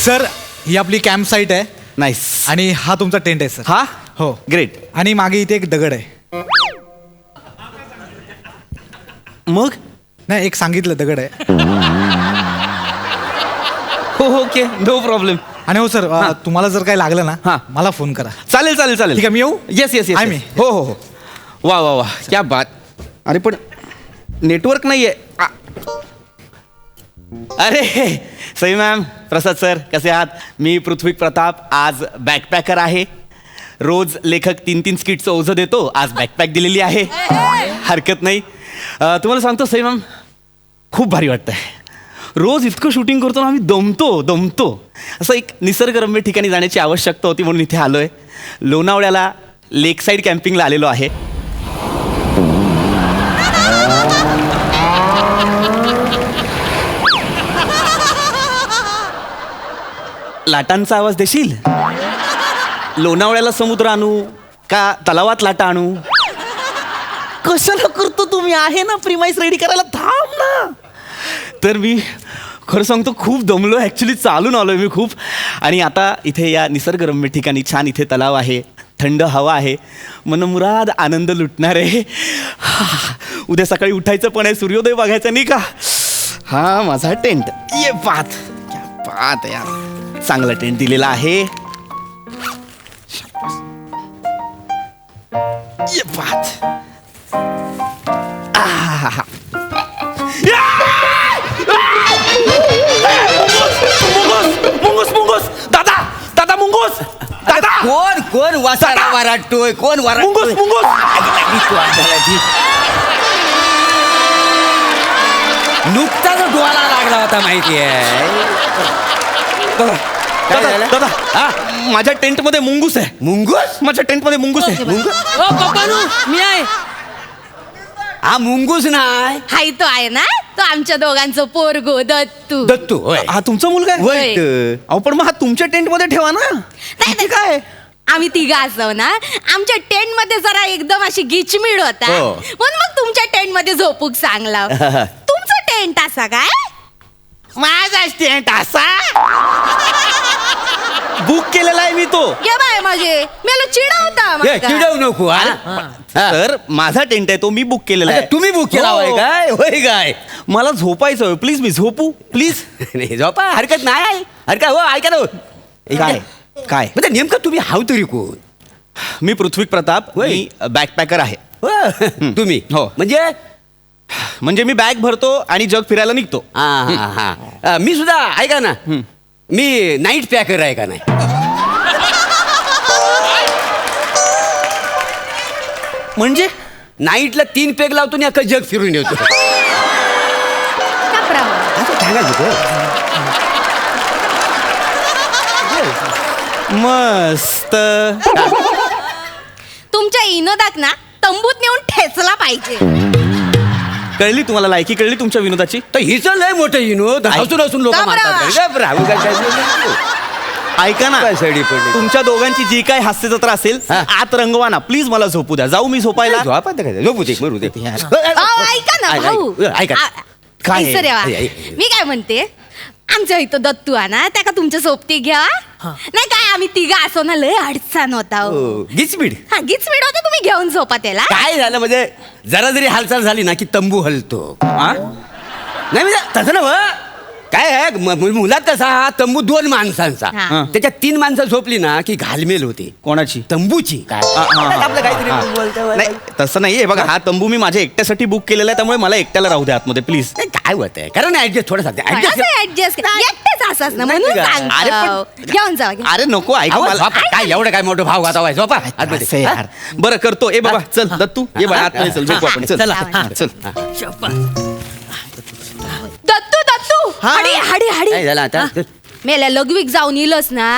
Sir ही आपली camp site आहे nice. आणि हा तुमचा टेंट आहे सर. हा हो ग्रेट. आणि मागे इथे एक दगड आहे. मग नाही एक सांगितलं दगड आहे. हो ओके नो प्रॉब्लेम. आणि हो सर तुम्हाला जर काही लागलं हा. ना मला फोन करा. चालेल चालेल चालेल. ठीक आहे मी येऊ. येस येस येस आहे मी. हो हो हो. वा वा वा क्या बात. अरे पण नेटवर्क नाही आहे. अरे सई मॅम, प्रसाद सर कसे आहात? मी पृथ्वी प्रताप, आज बॅकपॅकर आहे. रोज लेखक 3-3 स्किटचं ओझं देतो, आज बॅकपॅक दिलेली आहे. हरकत नाही. तुम्हाला सांगतो सई मॅम, खूप भारी वाटतं आहे. रोज इतकं शूटिंग करतो ना आम्ही दमतो. असं एक निसर्गरम्य ठिकाणी जाण्याची आवश्यकता होती म्हणून इथे आलो आहे. लोणावळ्याला लेक साईड कॅम्पिंगला आलेलो आहे. लाटांचा आवाज देशील? लोणावळ्याला समुद्र आणू का तलावात लाटा आणू? कशाला करतो तुम्ही? आहे ना प्रिमाइस रेडी करायला, थांब ना. तर मी खरं सांगतो खूप दमलो, ॲक्च्युली चालून आलोय मी खूप. आणि आता इथे या निसर्गरम्य ठिकाणी छान इथे तलाव आहे, थंड हवा आहे, मनमुराद आनंद लुटणार आहे. उद्या सकाळी उठायचं पण आहे, सूर्योदय बघायचा नाही का? हा माझा टेंट. ये बात क्या बात यार, चांगला टेंट दिलेला आहे. ये बात. आहा. मुंगूस दादा मुंगूस दादा. कोण वासाला वराटतोय? कोण वराटतोय? मुंगूस नुकताच डोळा लागला होता माहितीये. काय झालं? दादा माझ्या टेंट मध्ये मुंगूस आहे. मुंगूस? माझ्या टेंट मध्ये मुंगूस आहे. ओ पप्पानू, मी आहे. हा मुंगूस नाही, हाय तो आहे ना, तो आमच्या दोघांचं पोरगो दत्तू. दत्तू होय. हा तुमचा मुलगा आहे? होय. अहो पण मग हा तुमच्या टेंट मध्ये ठेवा ना. नाही, काय आम्ही तिघं असो ना, आमच्या टेंट मध्ये जरा एकदम अशी गिचमीड होता, हो. म्हणून मग तुमच्या टेंट मध्ये झोपूक सांगला. तुमचं टेंट असा काय? माझा टेंट असा बुक केलेला आहे मी तो. ये बाय माझे मला चिडवता हे, चिडवू नको हा. हा. तर माझा टेंट आहे तो मी बुक केलेला अच्छा, आहे. तुम्ही बुक केला हो. होय काय? होय काय? मला झोपायचं, प्लीज मी झोपू प्लीज. नाही झोपा, हरकत नाही. हरकत हो, ऐका ना. काय काय म्हणजे नेमकं तुम्ही हाव तरी कोण? मी पृथ्वी प्रताप, होय. मी बॅकपॅकर आहे. हो, तुम्ही हो. म्हणजे मी बॅग भरतो आणि जग फिरायला निघतो. हा. मी सुद्धा ऐका ना, मी नाईट पॅकर आहे का नाही? म्हणजे नाईटला 3 पेग लावतो आणि अख्खं जग फिरून येतो. असं सांगायचं होतं. मस्त. तुमच्या इनोदाक ना तंबूत नेऊन ठेचला पाहिजे. कळली तुम्हाला लायकी कळली तुमच्या विनोदाची? तर हिच लय मोठं विनोद, हसून हसून लोक का बरं? मारतात. ऐका ना, काय सडी पडली? तुमच्या दोघांची जी काय हास्य जत्रा असेल हा. आत रंगवा ना प्लीज. मला झोपू द्या, जाऊ मी झोपायला. झोपू दे, मरू दे. अहो, ऐका ना भाऊ. ऐका. काय? ऐसर यावा. ऐ. मी काय म्हणते, आमच्या इथं दत्तू आहे ना, त्या का तुमच्या सोबती घ्या. नाही काय आम्ही तिघं असो ना, लय अडचण होता. गिचबीड. हा गिचमीड होता, तुम्ही घेऊन झोपा त्याला. काय झालं म्हणजे जरा जरी हालचाल झाली ना की तंबू हलतो. हा? नाही म्हणजे तसं ना काय आहे, मुलात कसा हा तंबू 2 माणसांचा, हा. त्याच्यात 3 माणसं झोपली ना की घालमेल होते. कोणाची? तंबूची. काय आपलं काहीतरी बोलतोय. नाही तसं नाहीये बघा, हा तंबू मी माझ्या एकट्यासाठी बुक केलेला आहे, त्यामुळे मला एकट्याला राहू द्या आतमध्ये प्लीज. नाही, काय होत आहे कारण ऍडजस्ट थोडं ऍडजस्ट एकटेच असाच ना म्हणून अरे सांगतो. पण- घेऊन जावा घ्या. अरे नको ऐका मला. काय एवढं काय मोठं भाव घातावाय झोपा आतमध्ये. असं यार. बरं करतो. ए बाबा चल दत्तू ये बाळा आतमध्ये चल, झोपू आपण. चल चला. हा, चल. दत्तू दत्तू हा. हाडी हाडी हाडी काय झालं आता? मेल्या लघवीक जाऊन इलस ना,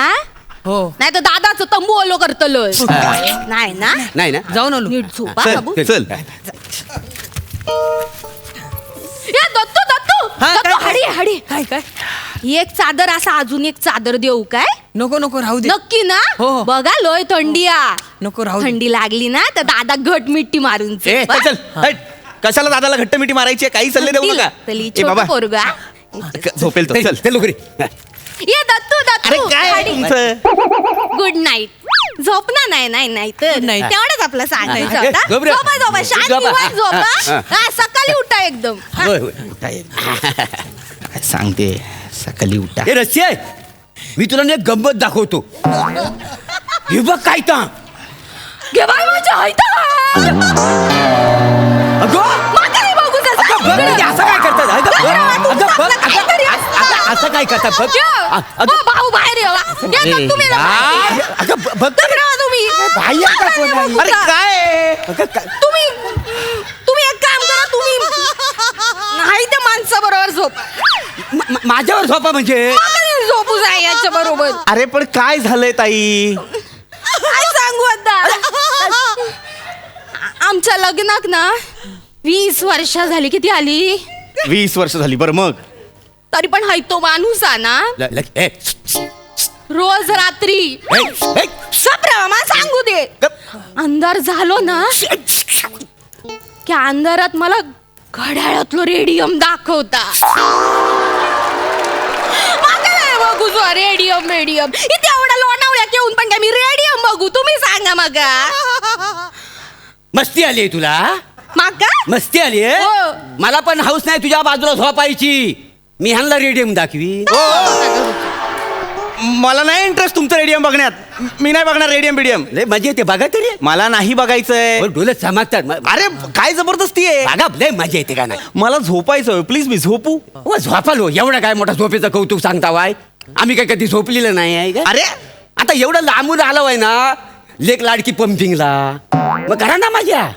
नाही तर दादाचं तंबू ओलो करतलस. नाही ना, नाही ना जाऊन आलो. नीट झोपा बाबू. चल. ए, दत्तू दत्तू हा, दत्तू काय? हाडी हाडी काय काय एक चादर असा अजून एक चादर देऊ काय? नको नको राहू दे. नक्की ना? हो, हो. बघा लोय थंडी नको राहू दे. थंडी लागली ना तर दादा घट मिट्टी मारून ए झोपा. चल हट. कशाला दादाला घट्ट मिठी मारायची आहे? काही सल्ले देऊ नका. तली ए बाबा छोटं पोरगा झोपेल तो. चल चल लवकर ये. ये दत्तू अरे दत्तू काय आहे तुमचं? गुड नाईट झोपना नाही तर Good night. तेवढंच आपलं सांगायचं हा, होतं. झोप रे. झोपा झोपा शांत झोपा. निवांत झोपा हा. हा, सकाळी उठा एकदम हा. होय, होय. काय सांगते सकाळी उठा. हे रस्सी आहे मी तुला ना एक गंमत दाखवतो हे बघ काय ता घे बाई माझ्या आईता. अगं म्हातारी बघू कसं. अगं बघ म्हणजे असं काय करतात अगं बघ, अगं बघ आपलं काहीतरी अगं, असं काय करतात बघ यो, अगं ओ, भाऊ बाहेर ये वा. ये दत्तू मेला बाहेर. अगं बघ दत्तू मेला तुम्ही बाहेर का कोण आहे? अरे काय आहे? अगं, काय- तुम्ही एक काम करा तुम्ही नाही त्या माणसाबरोबर झोप माझ्यावर झोपा म्हणजे झोपू जाय याच्या बरोबर अरे पण काय झालंय ताई? काय सांगू आता आमच्या लग्नात ना 20 वर्ष झाली किती आली 20 वर्ष झाली बरं मग. तरी पण हाय तो माणूस आहे ना ए, रोज रात्री ए, ए, मला सांगू दे अंधार झालो ना त्या अंधारात मला घड्याळातलो रेडियम दाखवता रेडियम इथे एवढा लोणावळ्यात येऊन पण काय मी रेडियम बघू तुम्ही सांगा मग मस्ती आली आहे तुला मग मस्ती आली आहे हो. मला पण हाऊस नाही तुझ्या बाजूला झोपायची मी ह्यांना रेडियम दाखवी मला नाही इंटरेस्ट तुमचं रेडियम बघण्यात. मी नाही बघणार रेडियम बिडियम. लय मजा येते बघा तरी मला नाही बघायचंय. डोळे चमकतात अरे काय जबरदस्ती आहे. बघा लय मजा येते का नाही मला झोपायचं प्लीज मी झोपू. झोपालो एवढं काय मोठा झोपेचं कौतुक सांगता वाय आम्ही काय कधी झोपलेलं नाही आहे का अरे आता एवढं लांबून आलो आहे ना लेक लाडकी पंपिंगला मग करा ना माझ्या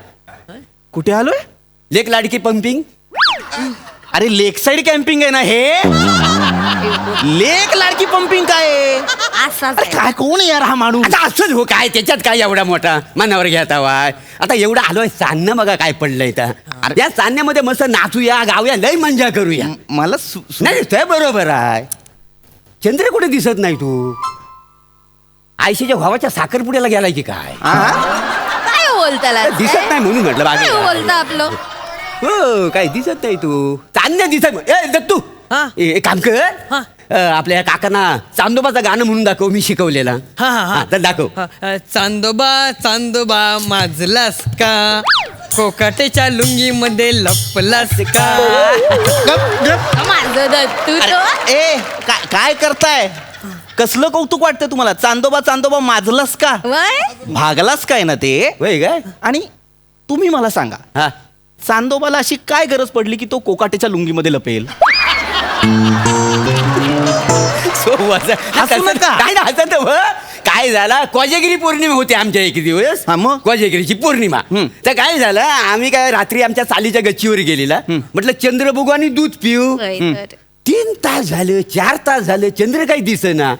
कुठे आलोय? लेक लाडकी पंपिंग अरे लेक साइड कॅम्पिंग आहे ना हे. लेक लाडकी पंपिंग काय आहे? असाच अरे काय कोण आहे यार हा माणूस? आता असंच हो काय त्याच्यात काय एवढा मोठा मनावर घ्याता वाय आता एवढं आलोय चांदणं बघा काय पडलंय तर या चांदण्यामध्ये मस्त नाचूया गाऊया लय मजा करूया मला नाही ते बरोबर आहे चंद्र कुठे दिसत नाही तू आयशीच्या भावाच्या साखरपुड्याला गेलाय की काय काय बोलताला दिसत नाही म्हणून म्हटलं काय बागे बोलता आपलं हो काय दिसत नाही तू चांदण्या दिसत ए दत्तू हा. एक काम कर आपल्या या काकांना चांदोबाचं गाणं म्हणून दाखव मी शिकवलेला तर दाखव चांदोबा चांदोबा माजलास का कोकाटेच्या लुंगीमध्ये लपलास का. माझं दत्तू तो ए काय करताय? कसलं कौतुक वाटतं तुम्हाला? चांदोबा चांदोबा माजलास का? वय भागलास काय ना ते? होय काय आणि तुम्ही मला सांगा हा चांदोबाला अशी काय गरज पडली की तो कोकाटेच्या लुंगीमध्ये लपेल? हसू नका. काय ना हसत हो? काय झालं कोजागिरी पौर्णिमा होती आमच्या एक दिवस हा मग? कोजागिरीची पौर्णिमा तर काय झालं आम्ही काय रात्री आमच्या चालीच्या गच्चीवर गेलेला म्हटलं चंद्र बघू आणि दूध पिऊ वय तर. 3 तास झालं 4 तास झालं चंद्र काही दिसेना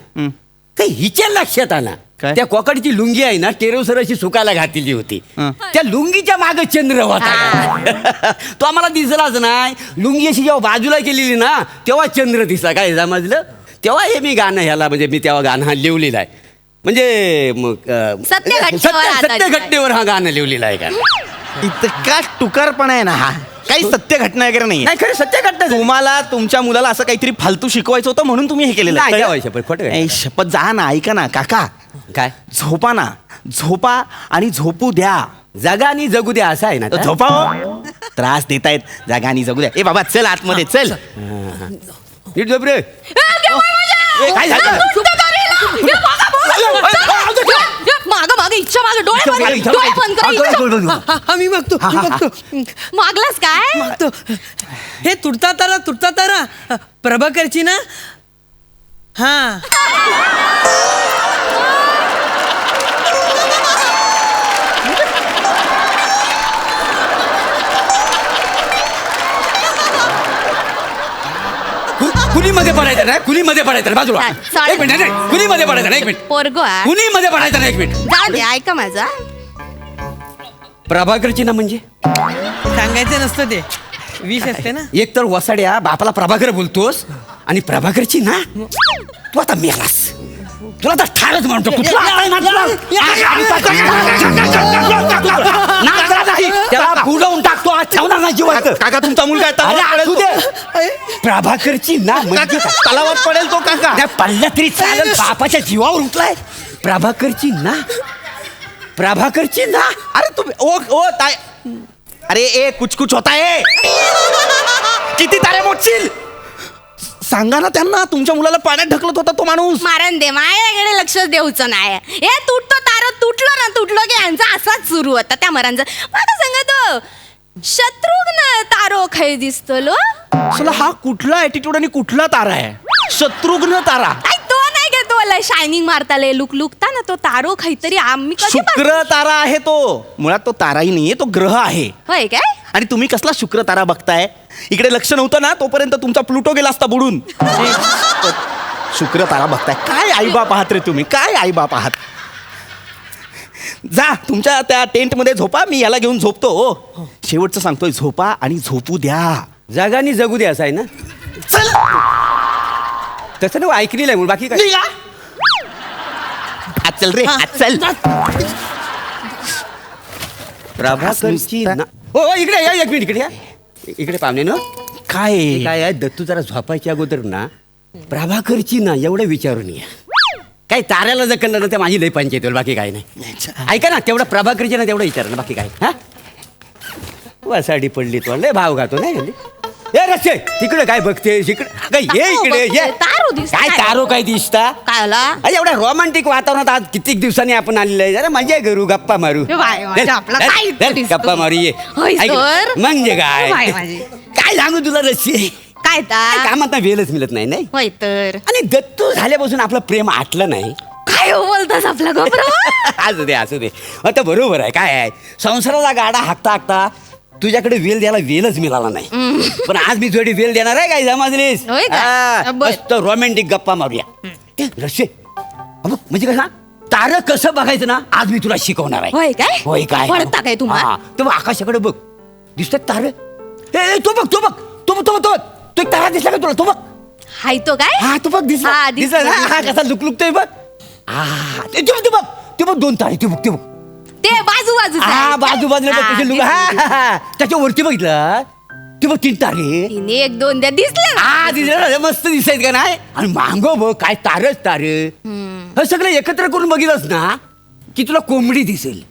काही हिच्या लक्षात आला काय? त्या कोकडीची लुंगी आहे ना टेरेसवर अशी सुकायला घातलेली होती त्या लुंगीच्या मागे चंद्र होता तो आम्हाला दिसलाच नाही लुंगी अशी जेव्हा बाजूला केलेली ना तेव्हा चंद्र दिसला काय समजलं तेव्हा हे मी गाणं ह्याला म्हणजे मी तेव्हा गाणं लिहिलेलं आहे म्हणजे मग सत्य घटनेवर आधारित सत्य आहे. घटनेवर हा गाणं लिहिलेलं आहे गाणं इतका टुकारपणा आहे ना हा. काही सत्य घटना वगैरे नाही. नाही खरं सत्य घटना तुम्हाला तुमच्या मुलाला असं काहीतरी फालतू शिकवायचं होतं म्हणून तुम्ही हे केलेलं नाही, आहे. जेवायचं, पण खोटं काय? ए, शपथ जा ना ऐका ना काका काय झोपा ना झोपा आणि झोपू द्या. जगा आणि जगू द्या असं आहे ना आता? झोपा हो. त्रास देतायत जागा आणि जगू द्या. ए बाबा चल आतमध्ये चल. नीट झोप रे काय झालं? माग माग इच्छा माग डोळे बंद डोळे बंद करा इच्छा. मी बघतो मी बघतो मागलास काय बघतो. हे तुटता तारा प्रभाकरची ना हा. कुणीमध्ये पडायचं नाही कुणीमध्ये पडायचं नाही बाजूला चालेल. एक मिनिट नाही, कुणीमध्ये पडायचं नाही एक मिनिट पोरगो आहे. कुणीमध्ये पडायचं नाही एक मिनिट जाऊ दे ऐका माझा प्रभाकरची ना म्हणजे सांगायचं नसतं ते विष असते ना. एक तर वसाड्या बापाला प्रभाकर बोलतोस आणि प्रभाकरची ना तू आता मेलास तुला तर ठारच म्हणतो त्याला बुडवून टाकतो आज ठेवणार नाही जिवंत. काका तुमचा मुलगा आहे, अरे तलावात असू पडेल दे. प्रभाकरची ना म्हणजे काका, काय? तलावात पडेल तो काका. नाही, पडला तरी चालेल. बापाच्या जीवावर उठलाय. प्रभाकरची ना, प्रभाकरची ना. अरे तुम्ही ओ ताय, अरे ए कुछ कुछ होता है. किती तारे मोडशील? सांगा ना त्यांना, तुमच्या मुलाला पाण्यात ढकलत होता तो माणूस. मारण दे, माझ्याकडे लक्ष देऊचं नाही. हे तुटतो तार तुटलो ना तुटलो की यांचा असाच सुरू होता त्या मरांचा. मला सांगतो शत्रुघ्न तारो खै दिसतलो. चला हा कुठला ॲटिट्यूड आणि कुठला तारा आहे? शत्रुघ्न तारा. काय तो नाही घेतो शायनिंग मारताले लुक लुकता ना तो तारो काहीतरी आम्ही कधी शुक्र तारा आहे तो. मुळात तो ताराही नाहीये, तो ग्रह आहे. होय काय? आणि तुम्ही कसला शुक्र तारा बघताय? इकडे लक्ष नव्हतं ना तोपर्यंत तुमचा प्लुटो गेला असता बुडून. शुक्र तारा बघताय. काय आईबाप आहात रे तुम्ही, काय आईबाप आहात. जा तुमच्या त्या टेंट मध्ये झोपा, मी याला घेऊन झोपतो. हो शेवटचं सांगतोय, झोपा आणि झोपू द्या. जगानी जगू दे असं आहे ना. चल तसं ना ऐकलेलं आहे म्हणून बाकी काय. निघा. आज चल रे, आज चल. प्रभाकरची ना. हो इकडे या, एक मिनिट इकडे या. इकडे पाहुणे ना. काय हे काय आहे, दत्तू जरा झोपायच्या अगोदर ना प्रभाकरची ना एवढं विचारून या. काय ताऱ्याला जर कळलं ना तर माझी लई पंचायत होईल, बाकी काय नाही. ऐका ना, तेवढं प्रभाकरची ना तेवढं विचार ना, बाकी काय. हा वसाडी पडली तो लय भाव घातो नाही. ए रस्ते तिकडे काय बघते इकडे काय, ये इकडे ये. तारो दिसतो काय तारो काय दिसता. काय आला? अरे एवढ्या रोमांटिक वातावरणात आज कित्येक दिवसांनी आपण आलेलो आहे. जरा मजा करू, गप्पा मारू. हे बाय, माझा आपला चल, काय चल, दिसतो? गप्पा मारू ये. होय, ऐक, सर. म्हणजे काय बाय, माझी. काय सांगू तुला रस्सी. काय ता? कामात ना वेळच मिळत नाही नाही. होय तर आणि दत्तू झाल्यापासून आपलं प्रेम आटलं नाही. काय हो बोलतास आपला गप्पा? असू दे असू दे. आता बरोबर आहे. काय आहे, संसाराला गाडा हाकता हाकता तुझ्याकडे वेल द्यायला वेलच मिळाला नाही. पण आज मी थोडी वेल देणार आहे. काय समजलीस? होय का? हा, बरं. मस्त रोमॅन्टिक गप्पा मारूया. रस्से अबो, म्हणजे कसं तारं कसं बघायचं ना आज मी तुला शिकवणार आहे. होय काय? होय काय वळता काय तुम्हाला? हा, तेव्हा आकाशाकडे बघ, दिसतात तारे. ए तो बघ तो बघ तो बघ तो बघ तो एक तारा दिसला का तुला? तो बघ. हाय तो काय? हा तो बघ दिसला. हा, दिसला, दिसला ना. हा दिसला. कसा लुकलुकतोय बघ. हा ते बघ ते बघ ते बघ दोन तारे. ते बघ ते बघ. ते बाजू बाजू हा बाजू बाजूला बघ कसे लुक. हा त्याच्या वरती बघितलं ते बघ तीन तारे. तिने एक दोन द्या दिसले ना. हा दिसलं मस्त दिसायत का नाही. आणि मांगो बघ काय तारच तारे. हे सगळं एकत्र करून बघितलंस ना की तुला कोंबडी दिसेल.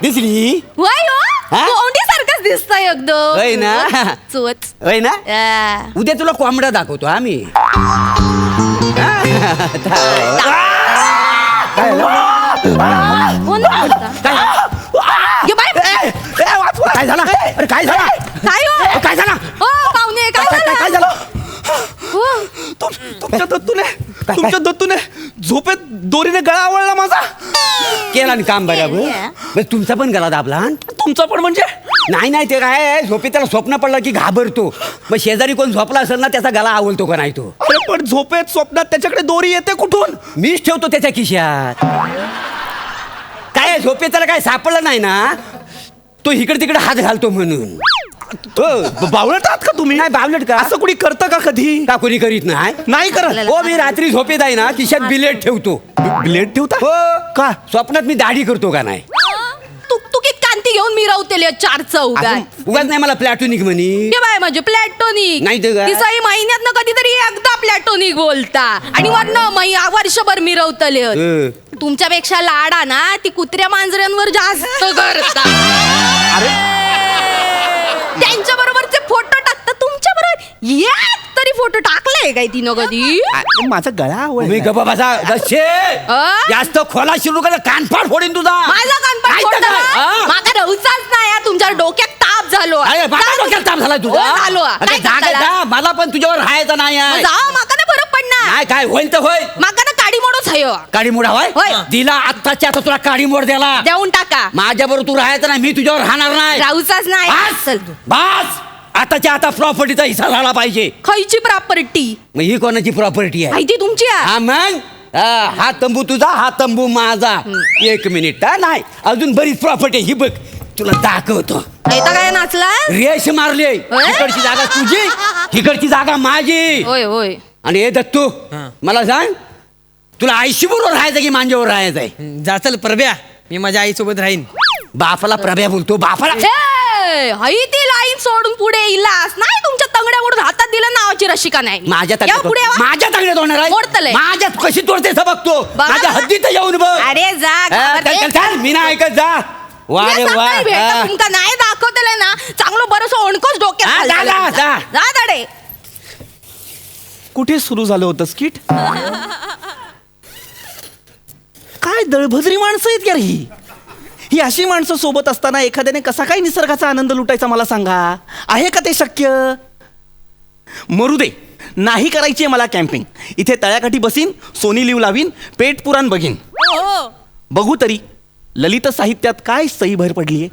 दिसली होय हा? हो कोंडी सारखंच दिसतंय एकदम. होय ना? चोच होय ना. आ. उद्या तुला कोंबडा दाखवतो आम्ही. कोण बोलता? ये बाय. काय झालं अरे काय झालं काय हो? काय झालं हो पाहुणे काय काय झालं? झालं. हो. तुमच्या दत्तूने झोपेत दोरीने गळा आवळला माझा. केला ना काम बरोबर. बस तुमचा पण गला दाबला. तुमचा पण म्हणजे? नाही नाही ते काय आहे, झोपेत त्याला स्वप्न पडलं की घाबरतो. मग शेजारी कोण झोपला असेल ना त्याचा गला आवलतो का नाही तो. अरे पण झोपेत स्वप्नात त्याच्याकडे दोरी येते कुठून? मीच ठेवतो त्याच्या खिशात. काय आहे, झोपेत त्याला काय सापडलं नाही ना तो इकडे तिकडे हात घालतो म्हणून. बावळट आहात का तुम्ही? नाही बावलट का असं कुणी करतं का कधी? का कोणी करीत नाही. नाही करत. हो मी रात्री झोपेत आहे ना खिशात बिलेट ठेवतो. ब्लेड ठेवता? हो का? स्वप्नात मी दाढी करतो का नाही. तुकीत कांती घेऊन मिरवतेले चार चौघात. उगाच नाही मला प्लॅटोनिक म्हणी. हे बाय म्हणजे प्लॅटोनिक. नाही तर काय? तिसही महिन्यात कधीतरी एकदा प्लॅटोनिक बोलता आणि वरनं वर्षभर मिरवतले. तुमच्यापेक्षा लाडा ना ती कुत्र्या मांजऱ्यांवर जास्त करता. त्यांच्या बरोबरचे फोटो टाकता. तुमच्या बरोबर एक तरी फोटो टाकलाय काय तिनं कधी? माझा गळा आवळला. तुम्ही गप्पा बसा जसे जास्त खोला शिरू का कानफाड फोडीन तुझा. माझा कानपाट नाही तर फोडला काय? ना? हा? माका रहुचाच नाही यार, तुमच्या डोक्यात ताप झालो. अरे माझा डोक्यात ताप झालाय तुझा. हो, झालो. अरे काय जागा करताला? जा, मला पण तुझ्यावर राहायचं नाही आहे. जाओ माका ना फरक पडणार. नाही काय होईल तर होईल. माका ना काडी मोडच हयो. काडी मोड होय. हवाय दिला आत्ताच्या आता तुला काडी मोड द्याला. देऊन टाका. माझ्या बरोबर तू राहायचं नाही. मी तुझ्यावर राहणार नाही. राहूचाच नाही. बस चल. बस आताच्या आता प्रॉपर्टीचा हिस्सा झाला पाहिजे. खयची प्रॉपर्टी? मग ही कोणाची प्रॉपर्टी आहे? माहिती तुमची आहे? हा मग हा तंबू तुझा हा तंबू माझा. एक मिनिट हा नाही अजून बरीच प्रॉपर्टी ही बघ तुला दाखवतो. ऐता काय नाचला? रेष मारली. इकडची जागा तुझी इकडची जागा माझी. होय होय. आणि हे दत्तू मला सांग तुला आईशी बरोबर राहायचं की मांजेवर राहायचंय? जा चल परब्या, मी माझ्या आईसोबत राहीन. बापाला प्रभ्या बोलतो बापाला. हई ती लाईन सोडून पुढे इलास नाही तुमच्या तंगड्या मोडून हातात दिलं नावाची रशिका नाही मी. माझ्या या तंगड्यात पुढे वा. माझ्या तंगड्यात होणार आहे मोडतलंय. माझ्यात कशी तोडते बघतो बघा. माझ्या हद्दीत येऊन बघ अरे जा हा, घाबरते. चल, चल, चल, मी नाही ऐकत जा वा तुला रे वा सांगताय भेटत हा. तुमका नाही दाखवतले ना चांगलं बरंच ओणकोच हा, डोक्यात जा, घालतलंय जा, तुमचा. जा. जा दाडे कुठे सुरू झालं होतं स्किट? काय दळभद्री माणसं आहेत यार ही अशी माणसं सोबत असताना एखाद्याने कसा काय निसर्गाचा आनंद लुटायचा मला सांगा. आहे का ते शक्य? मरू दे, नाही करायची आहे मला कॅम्पिंग. इथे तळ्याकाठी बसीन, सोनी लिव लावीन, पेट पुराण बघीन. हो बघू तरी ललित साहित्यात काय सई भर पडलीये.